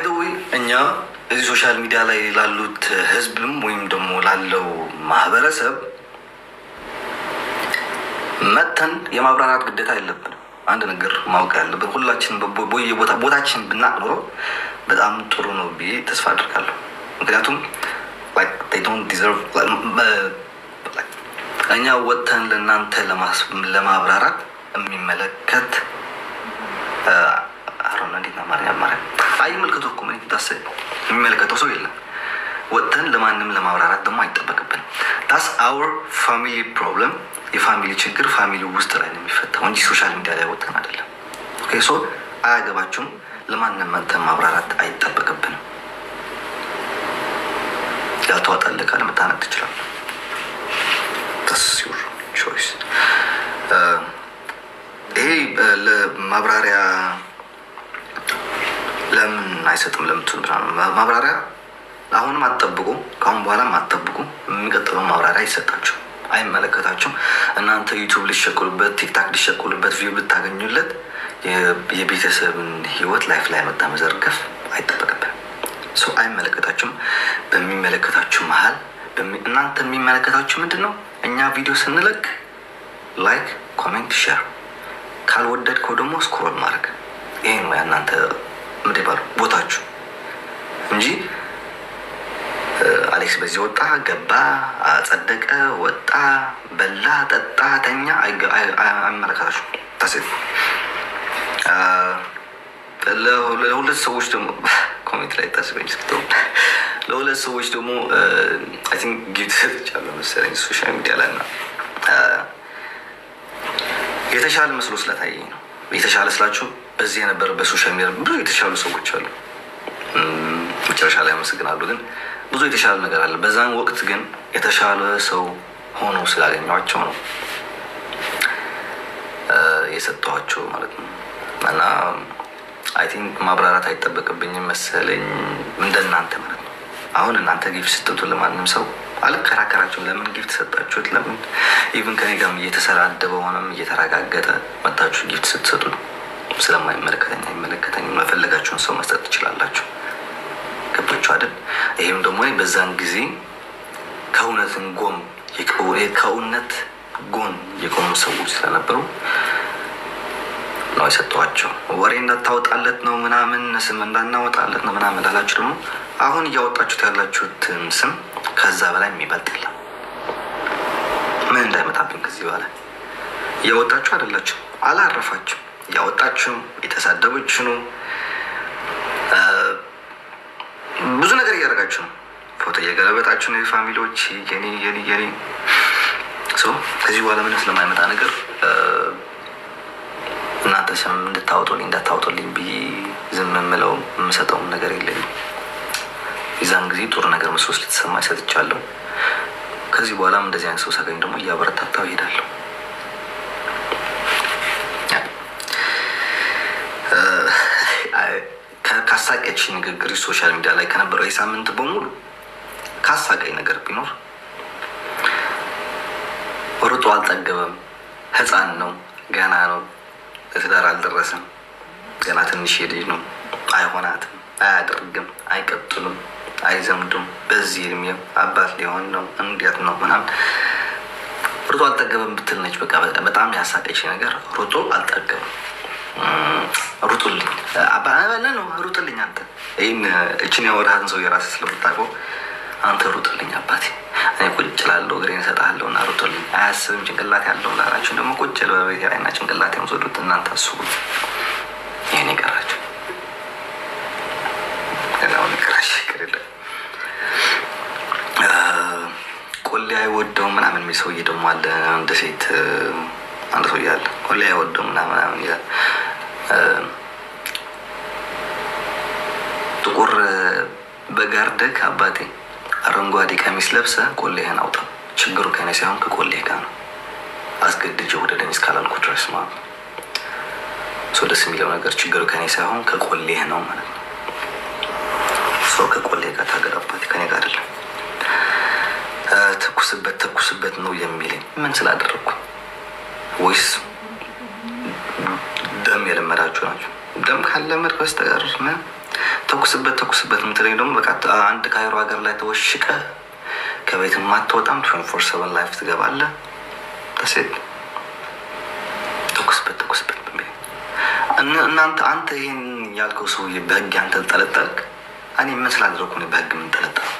ባይ ዘ ዌይ እኛ እዚህ ሶሻል ሚዲያ ላይ ላሉት ህዝብም ወይም ደግሞ ላለው ማህበረሰብ መተን የማብራራት ግዴታ የለብንም። አንድ ነገር ማወቅ ያለብን ሁላችን ቦታችን ብናቅብሮ በጣም ጥሩ ነው ብዬ ተስፋ አድርጋለሁ። ምክንያቱም እኛ ወጥተን ለእናንተ ለማብራራት የሚመለከት እንዴት ነው አማርኛ አይመልከቱ እኮ ምን ታስብ የሚመለከተው ሰው የለም። ወጥተን ለማንም ለማብራራት ደግሞ አይጠበቅብንም። ታስ አወር ፋሚሊ ፕሮብለም። የፋሚሊ ችግር ፋሚሊ ውስጥ ላይ ነው የሚፈታው እንጂ ሶሻል ሚዲያ ላይ ወጥተን አይደለም። ኦኬ ሶ አያገባችሁም። ለማንም መተን ማብራራት አይጠበቅብንም። ያልተዋጠልህ ካለ መታነቅ ትችላለህ። ታስ ዩር ቾይስ። ይሄ ለማብራሪያ ለምን አይሰጥም ለምትሉ ማብራሪያ አሁንም አትጠብቁ፣ ካሁን በኋላም አትጠብቁ። የሚቀጥለው ማብራሪያ አይሰጣችሁ፣ አይመለከታችሁም። እናንተ ዩቲዩብ ሊሸቁሉበት፣ ቲክታክ ሊሸቁሉበት፣ ቪው ልታገኙለት የቤተሰብን ህይወት ላይፍ ላይ መጣ መዘርገፍ አይጠበቅብንም። ሰው አይመለከታችሁም። በሚመለከታችሁ መሀል እናንተ የሚመለከታችሁ ምንድን ነው? እኛ ቪዲዮ ስንለቅ ላይክ፣ ኮሜንት፣ ሼር፣ ካልወደድከው ደግሞ ስክሮል ማድረግ። ይሄ ነው እናንተ ምድባሉ ቦታችሁ እንጂ አሌክስ በዚህ ወጣ ገባ አጸደቀ ወጣ በላ ጠጣ ተኛ አይመለከታችሁም። ታስብ ለሁለት ሰዎች ደግሞ ኮሜንት ላይ ታስበኝ እስክተው ለሁለት ሰዎች ደግሞ አይ ቲንክ ጊፍት ሰጥቻለሁ መሰለኝ ሶሻል ሚዲያ ላይ እና የተሻለ መስሎ ስለታየኝ ነው። የተሻለ ስላችሁ በዚህ የነበረ በሶሻል ሚዲያ ብዙ የተሻሉ ሰዎች አሉ። መጨረሻ ላይ አመሰግናለሁ። ግን ብዙ የተሻለ ነገር አለ። በዛን ወቅት ግን የተሻለ ሰው ሆኖ ስላገኘኋቸው ነው የሰጠኋቸው ማለት ነው። እና አይ ቲንክ ማብራራት አይጠበቅብኝም መሰለኝ እንደናንተ ማለት ነው። አሁን እናንተ ጊፍት ስትጡ ለማንም ሰው አልከራከራችሁም። ለምን ጊፍት ሰጣችሁት? ለምን ኢቭን ከኔ ጋርም እየተሰራደበ ሆነም እየተረጋገጠ መጣችሁ ጊፍት ስትሰጡ ስለማይመለከተኝ አይመለከተኝም። መፈለጋችሁን ሰው መስጠት ትችላላችሁ። ገባችሁ አይደል? ይሄም ደግሞ በዛን ጊዜ ከእውነት ጎን የቆሙ ሰዎች ስለነበሩ ነው የሰጠኋቸው። ወሬ እንዳታወጣለት ነው ምናምን ስም እንዳናወጣለት ነው ምናምን ላላችሁ ደግሞ አሁን እያወጣችሁት ያላችሁትን ስም ከዛ በላይ የሚበልጥ የለም። ምን እንዳይመጣብን ከዚህ በኋላ እያወጣችሁ አይደላችሁ፣ አላረፋችሁ። እያወጣችሁ የተሳደበችሁ ነው፣ ብዙ ነገር እያደረጋችሁ ነው። ፎቶ እየገለበጣችሁ ነው። የፋሚሊዎች የኔ ከዚህ በኋላ ምንም ስለማይመጣ ነገር እናንተ ስም እንዳታወጡልኝ ብዬ ዝም የምለው የምሰጠውም ነገር የለኝም። የዛን ጊዜ ጥሩ ነገር መስሎ ስለተሰማ ሰጥቻለሁ። ከዚህ በኋላም እንደዚህ አይነት ሰው ሳገኝ ደግሞ እያበረታታው እሄዳለሁ። ካሳቀች ንግግር ሶሻል ሚዲያ ላይ ከነበረው የሳምንት በሙሉ ካሳቀኝ ነገር ቢኖር ሩጦ አልጠገበም፣ ህፃን ነው፣ ገና ነው፣ ለትዳር አልደረሰም፣ ገና ትንሽ ልጅ ነው፣ አይሆናትም፣ አያደርግም፣ አይቀጥሉም፣ አይዘምዱም፣ በዚህ እድሜው አባት ሊሆን ነው፣ እንዴት ነው ምናምን ሩጦ አልጠገበም ብትል ነች። በቃ በጣም ያሳቀች ነገር ሩጦ አልጠገበም። ሩጡልኝ አባባለ ነው ሩጡልኝ አንተ ይሄን እቺን ያወራህን ሰው የራስህ ስለምታውቀው አንተ ሩጡልኝ አባቴ እኔ ቁጭ እላለሁ እግሬን እሰጥሃለሁ እና ሩጡልኝ። አያስብም ጭንቅላት ያለው ላላችሁ ደግሞ ቁጭ በቤት ላይና ጭንቅላት የምትወዱት እናንተ አስቡት። ይሄን ይቀራችሁ ገናውን ይቀራሽ ከሌለ ቆሌ አይወደውም ምናምን የሚል ሰውዬ ደግሞ አለ። እንደ ሴት አንድ ሰውዬ አለ ቆሌ አይወደውም ምናምን ይላል። ጥቁር በጋርደክ አባቴ አረንጓዴ ቀሚስ ለብሰ ቆሌህን አውጣ። ችግሩ ከኔ ሳይሆን ከቆሌህ ጋር ነው። አስገድጄ ወደ ደኒስ ካላልኩ ድረስ ማለት ነው። ሰው ደስ የሚለው ነገር ችግሩ ከኔ ሳይሆን ከቆሌህ ነው ማለት ነው። ሰው ከቆሌህ ጋር ታገል አባቴ ከኔ ጋር አይደለም። ተኩስበት ነው የሚለኝ ምን ስላደረግኩ ወይስ ደም የለመዳችሁ ናቸው? ደም ካለመድ በስተቀር ተኩስበት ምትለኝ ደግሞ በቃ አንድ ካይሮ ሀገር ላይ ተወሽቀ ከቤት ማትወጣም 24/7 ላይፍ ትገባለህ። ተሰጥ ተኩስበት እናንተ አንተ ይሄን ያልከው ሰውዬ በህግ አንተ ተጠለጠልክ። እኔ ምን ስላደረኩ ነው በህግ ምን ተለጠልኩ?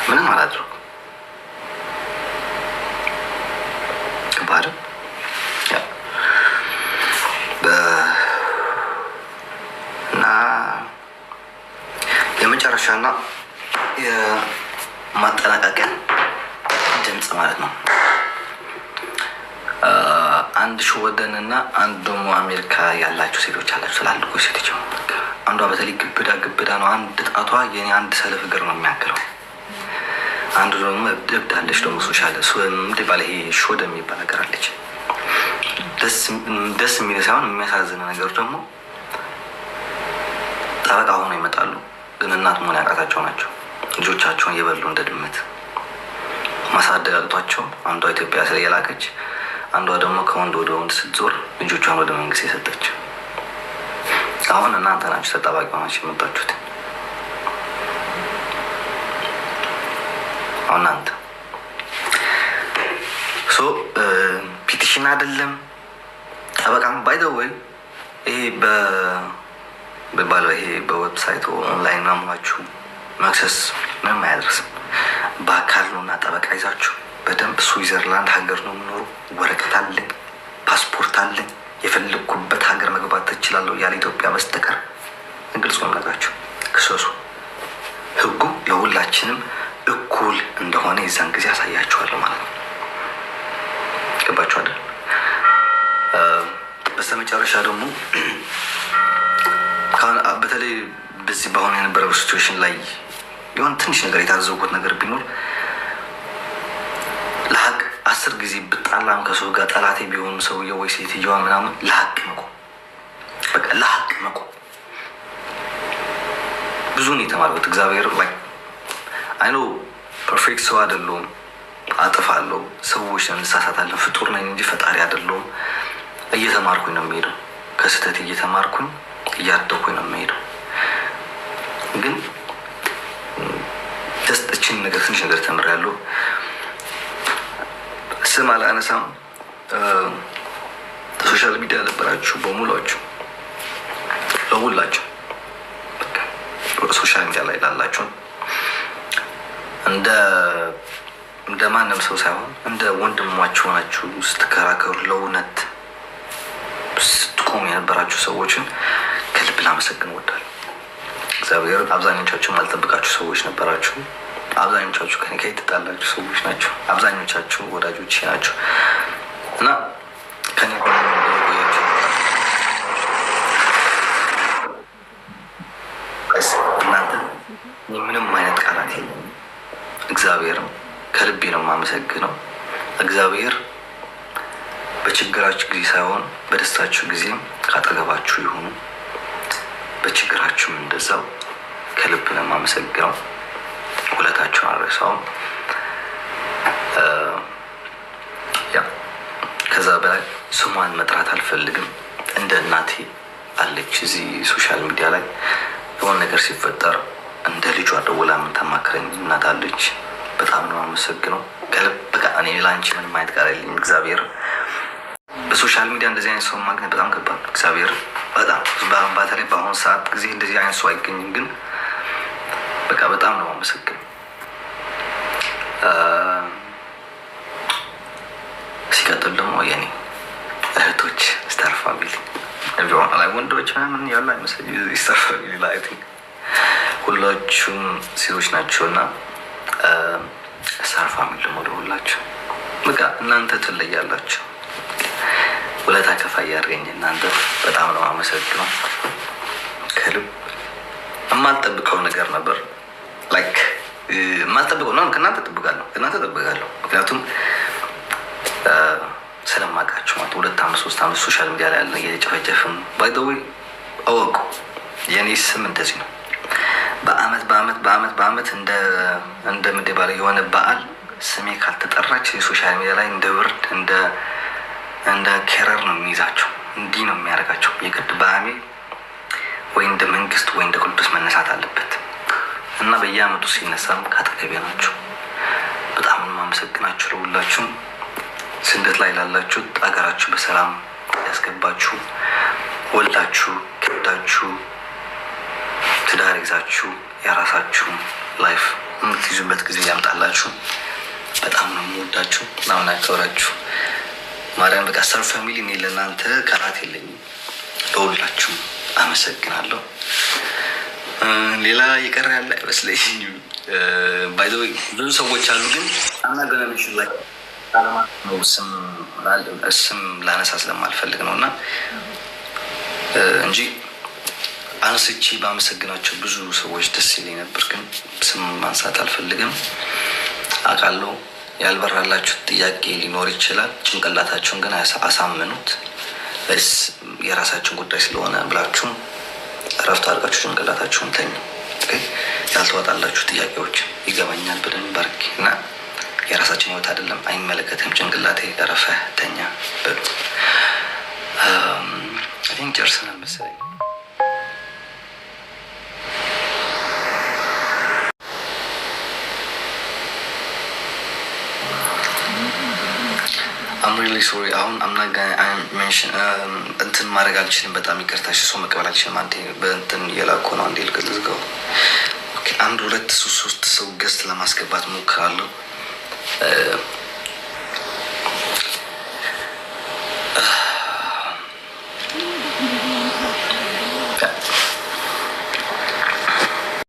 ምንም አላደረኩ። ከባድ እና የመጨረሻና የማጠናቀቂያ ድምፅ ማለት ነው። አንድ ሾወደንና አንድ ደግሞ አሜሪካ ያላችሁ ሴቶች አላችሁ ስላልኩ ሴቶች አንዷ በተለይ ግብዳ ነው። አንድ ጣቷ የኔ አንድ ሰለፍ እግር ነው የሚያክለው። አንዱ ደግሞ እብዳለች ደግሞ ሶሻል ባለ ይሄ ሾደ የሚባል ነገር አለች። ደስ የሚል ሳይሆን የሚያሳዝን ነገር ደግሞ ጠበቃ ሆኖ ይመጣሉ፣ ግን እናት መሆን ያቃታቸው ናቸው። ልጆቻቸውን እየበሉ እንደ ድመት ማሳደግ አቅቷቸው አንዷ ኢትዮጵያ ስለየላከች አንዷ ደግሞ ከወንድ ወደ ወንድ ስትዞር ልጆቿን ወደ መንግስት የሰጠች። አሁን እናንተ ናችሁ ተጠባቂ ሆናችሁ የመጣችሁት። አሁን እናንተ ፒቲሽን አይደለም ጠበቃም ባይ ዘ ወይ ይሄ በባለው ይሄ በዌብሳይቱ ኦንላይን ማሟችሁ መክሰስ ምንም አያደርስም። በአካል ነውና ጠበቃ ይዛችሁ በደንብ ስዊዘርላንድ ሀገር ነው የምኖሩ፣ ወረቀት አለኝ፣ ፓስፖርት አለኝ፣ የፈለግኩበት ሀገር መግባት ትችላለሁ ያለ ኢትዮጵያ በስተቀር እንግልጽ ነው ነገራችሁ። ክሰሱ። ህጉ ለሁላችንም እኩል እንደሆነ የዛን ጊዜ ያሳያችኋለሁ ማለት ነው። ገባችሁ አይደል? በስተመጨረሻ ደግሞ በተለይ በዚህ በአሁኑ የነበረው ሲቹዌሽን ላይ የሆነ ትንሽ ነገር የታዘብኩት ነገር ቢኖር ለሀቅ 10 ጊዜ ብጣላም ከሰው ጋር ጠላቴ ቢሆንም ሰውዬው ወይ ሴትየዋ ምናምን ለሀቅ መቆም፣ በቃ ለሀቅ መቆም። ብዙ ነው የተማርኩት። እግዚአብሔር ላይ አይኖ ፐርፌክት ሰው አይደለሁም፣ አጥፋለሁ፣ ሰዎች እንሳሳታለን፣ ፍጡር ነኝ እንጂ ፈጣሪ አይደለሁም። እየተማርኩኝ ነው የምሄደው፣ ከስህተት እየተማርኩኝ እያደኩኝ ነው የምሄደው። ግን እችን ነገር ትንሽ ነገር ተምሬያለሁ። ስም አላነሳም። ሶሻል ሚዲያ ነበራችሁ በሙላችሁ ለሁላችሁ ሶሻል ሚዲያ ላይ ላላችሁ እንደ ማንም ሰው ሳይሆን እንደ ወንድማችሁ ናችሁ ስትከራከሩ ለእውነት ስትቆሙ የነበራችሁ ሰዎችን ከልብ ላመሰግን እወዳለሁ። እግዚአብሔር አብዛኞቻችሁ ማልጠብቃችሁ ሰዎች ነበራችሁ። አብዛኞቻችሁ ከኔ ጋር የተጣላችሁ ሰዎች ናቸው። አብዛኞቻችሁ ወዳጆቼ ናቸው እና ከኔ ጋር ቆያችሁ። እናንተ ምንም አይነት ቃላት የለም። እግዚአብሔርም ከልቤ ነው የማመሰግነው። እግዚአብሔር በችግራችሁ ጊዜ ሳይሆን በደስታችሁ ጊዜም ካጠገባችሁ ይሁኑ። በችግራችሁም እንደዛው ከልብ ነው የማመሰግነው። ሁለታችሁን አልረሳውም። ከዛ በላይ ስሟን መጥራት አልፈልግም። እንደ እናቴ አለች እዚህ ሶሻል ሚዲያ ላይ የሆነ ነገር ሲፈጠር እንደ ልጇ ደውላ የምታማክረኝ እናት አለች። በጣም ነው የማመሰግነው ከልብ። በቃ እኔ ላንቺ ምንም አይነት ቃል የለኝም። እግዚአብሔር በሶሻል ሚዲያ እንደዚህ አይነት ሰው ማግኘት በጣም ከባድ ነው። እግዚአብሔር በጣም በተለይ በአሁኑ ሰዓት ጊዜ እንደዚህ አይነት ሰው አይገኝም። ግን በቃ በጣም ነው የማመሰግነው። ሲቀጥል ደግሞ የኔ እህቶች ስታር ፋሚሊ ላይ ወንዶች ምናምን ያሉ አይመስለኝም። ስታር ፋሚሊ ላይ ሁላችሁም ሴቶች ናቸውና ስታር ፋሚሊ ደግሞ ሁላችሁ በቃ እናንተ ትለያላችሁ። ውለታ ከፋይ ያድርገኝ። እናንተ በጣም ነው የማመሰግነው ከልብ። የማልጠብቀው ነገር ነበር ላይክ የማልጠብቀው ነው። ከእናንተ እጠብቃለሁ ምክንያቱም ስለማውቃችሁ ማለት 2 ዓመት 3 ዓመት ሶሻል ሚዲያ ላይ ያለ እየጨፈጨፍን ባይ ዘ ዌይ አወቁ። የኔ ስም እንደዚህ ነው። በአመት እንደ ምድብ ባለ የሆነ በዓል ስሜ ካልተጠራች የሶሻል ሚዲያ ላይ እንደ ብርድ እንደ ኬረር ነው የሚይዛቸው። እንዲህ ነው የሚያደርጋቸው። የግድ በአሜ ወይ እንደ መንግስት ወይ እንደ ቅዱስ መነሳት አለበት እና በየአመቱ ሲነሳም ካጠገቤ ናቸው። በጣም ማመሰግናችሁ ለሁላችሁም። ስደት ላይ ላላችሁ አገራችሁ በሰላም ያስገባችሁ፣ ወልዳችሁ ከዳችሁ ትዳር ይዛችሁ የራሳችሁ ላይፍ የምትይዙበት ጊዜ ያምጣላችሁ። በጣም ነው የምወዳችሁ፣ በጣም ነው ያከብራችሁ። ማርያም በቃ ሰር ፋሚሊ እኔ ለእናንተ ቃላት የለኝም። ለሁላችሁ አመሰግናለሁ። ሌላ የቀረ ያለ አይመስለኝም። ባይ ዘ ወይ ብዙ ሰዎች አሉ፣ ግን አናገናኝሽ ላይ ነው ስም ላነሳ ስለማልፈልግ ነው እና እንጂ አንስቼ ባመሰግናቸው ብዙ ሰዎች ደስ ይለኝ ነበር፣ ግን ስም ማንሳት አልፈልግም። አውቃለሁ ያልበራላችሁ ጥያቄ ሊኖር ይችላል። ጭንቅላታችሁን ግን አሳምኑት። የራሳችሁን ጉዳይ ስለሆነ ብላችሁም እረፍት አድርጋችሁ ጭንቅላታችሁን ተኙ። ያልተዋጣላችሁ ጥያቄዎች ይገባኛል ብለን ባርኪ እና የራሳችን ህይወት አይደለም፣ አይመለከትም። ጭንቅላቴ እረፈህ ተኛ በሉ። ይህን ጨርሰናል መሰለኝ። I'm really sorry. I'm not gonna mention እንትን ማድረግ አልችልም። በጣም ይቅርታሽ። ሰው መቀበል አልችልም። አንዴ በእንትን እየላኩ ነው። አንዴ ልዝጋው። ኦኬ፣ 1 2 3 ሰው ገስት ለማስገባት ሞክራለሁ።